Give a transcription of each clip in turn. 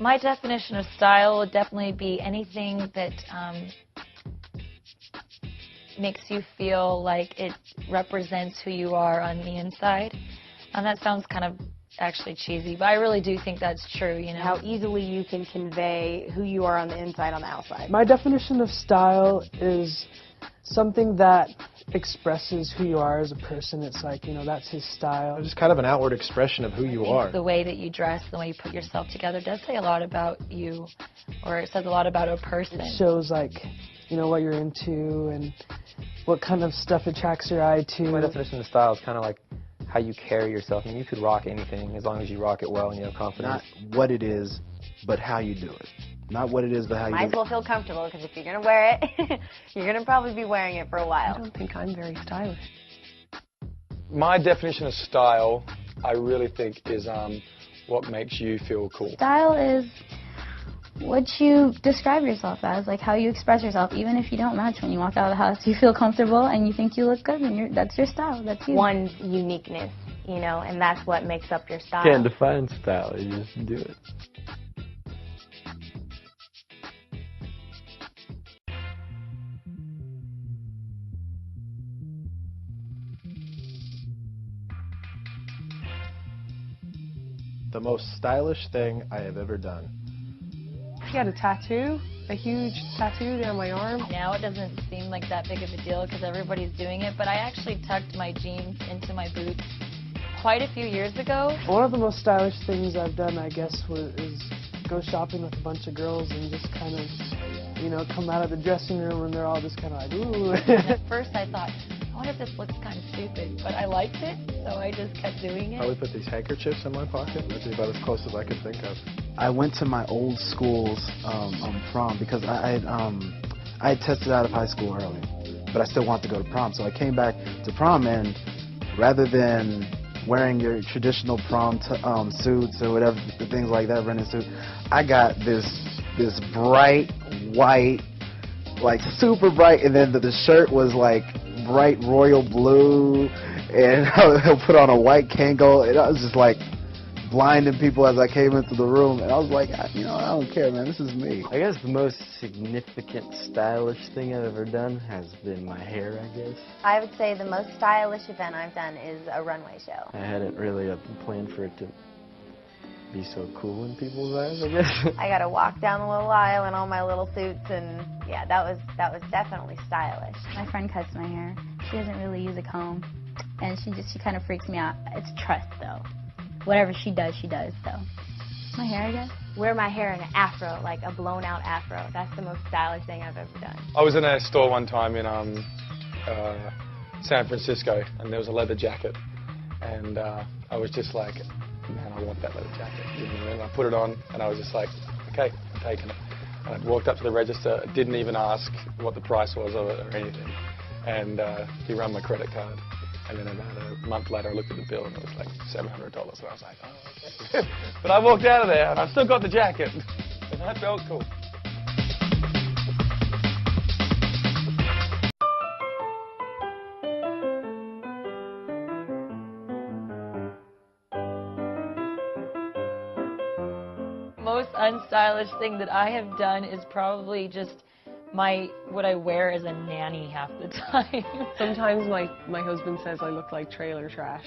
My definition of style would definitely be anything that makes you feel like it represents who you are on the inside. And that sounds kind of actually cheesy, but I really do think that's true, you know. How easily you can convey who you are on the inside on the outside. My definition of style is something that expresses who you are as a person. It's like, you know, that's his style. It's kind of an outward expression of who you are. The way that you dress, the way you put yourself together does say a lot about you, or it says a lot about a person. It shows, like, you know, what you're into and what kind of stuff attracts your eye to. My definition of style is kind of like how you carry yourself. I mean, you could rock anything as long as you rock it well and you have confidence. Not what it is, but how you do it. Not what it is, but how you do it. Might as well feel comfortable, because if you're going to wear it, you're going to probably be wearing it for a while. I don't think I'm very stylish. My definition of style, I really think, is what makes you feel cool. Style is what you describe yourself as, like how you express yourself. Even if you don't match when you walk out of the house, you feel comfortable and you think you look good, and that's your style. That's you. One's uniqueness, you know, and that's what makes up your style. You can't define style, you just do it. The most stylish thing I have ever done. I got a tattoo, a huge tattoo down my arm. Now it doesn't seem like that big of a deal because everybody's doing it, but I actually tucked my jeans into my boots quite a few years ago. One of the most stylish things I've done, I guess, is go shopping with a bunch of girls and just kind of, you know, come out of the dressing room and they're all just kind of like, ooh. At first I thought, what if this looks kind of stupid? But I liked it, so I just kept doing it. I would put these handkerchiefs in my pocket. That's about as close as I could think of. I went to my old school's prom because I had tested out of high school early, but I still wanted to go to prom. So I came back to prom, and rather than wearing your traditional prom suits or whatever, things like that, running suit, I got this bright white, like super bright, and then the shirt was like bright royal blue, and he'll put on a white Kangol, and I was just like blinding people as I came into the room, and I was like, you know, I don't care, man, this is me. I guess the most significant stylish thing I've ever done has been my hair, I guess. I would say the most stylish event I've done is a runway show. I hadn't really planned for it to be so cool in people's eyes, I guess. I got to walk down the little aisle in all my little suits, and yeah, that was definitely stylish. My friend cuts my hair. She doesn't really use a comb, and she kind of freaks me out. It's trust, though. Whatever she does, so. My hair, I guess. Wear my hair in an afro, like a blown-out afro. That's the most stylish thing I've ever done. I was in a store one time in San Francisco, and there was a leather jacket, and I was just like, man, I want that leather jacket. And I put it on, and I was just like, okay, I'm taking it. And I walked up to the register, didn't even ask what the price was or anything, and he ran my credit card. And then about a month later, I looked at the bill, and it was like $700, and I was like, oh, okay. But I walked out of there, and I still got the jacket, and that felt cool. Most unstylish thing that I have done is probably just what I wear as a nanny half the time. Sometimes my husband says I look like trailer trash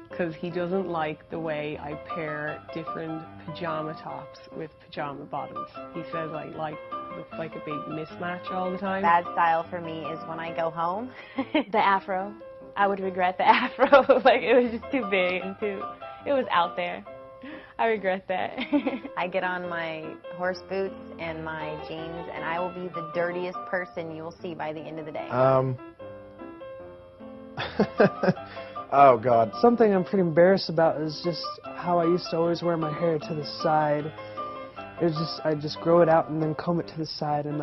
because he doesn't like the way I pair different pajama tops with pajama bottoms. He says I look like a big mismatch all the time. Bad style for me is when I go home. The afro. I would regret the afro. Like, it was just too big and it was out there. I regret that. I get on my horse boots and my jeans, and I will be the dirtiest person you will see by the end of the day. Oh, God. Something I'm pretty embarrassed about is just how I used to always wear my hair to the side. It was just, I'd just grow it out and then comb it to the side, and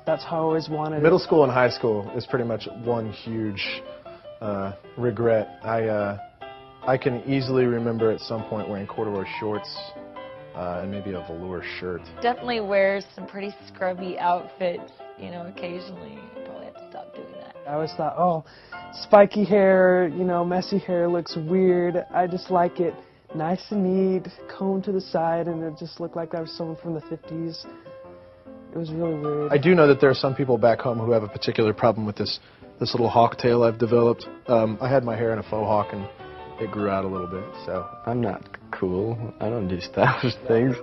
that's how I always wanted it. Middle school and high school is pretty much one huge regret. I can easily remember at some point wearing corduroy shorts and maybe a velour shirt. Definitely wears some pretty scrubby outfits, you know, occasionally. You probably have to stop doing that. I always thought, oh, spiky hair, you know, messy hair looks weird. I just like it nice and neat, combed to the side, and it just looked like I was someone from the 50s. It was really weird. I do know that there are some people back home who have a particular problem with this little hawk tail I've developed. I had my hair in a faux hawk and it grew out a little bit, so. I'm not cool. I don't do stylish things.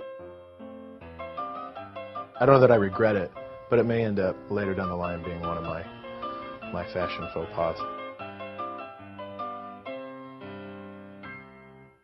I don't know that I regret it, but it may end up later down the line being one of my fashion faux pas.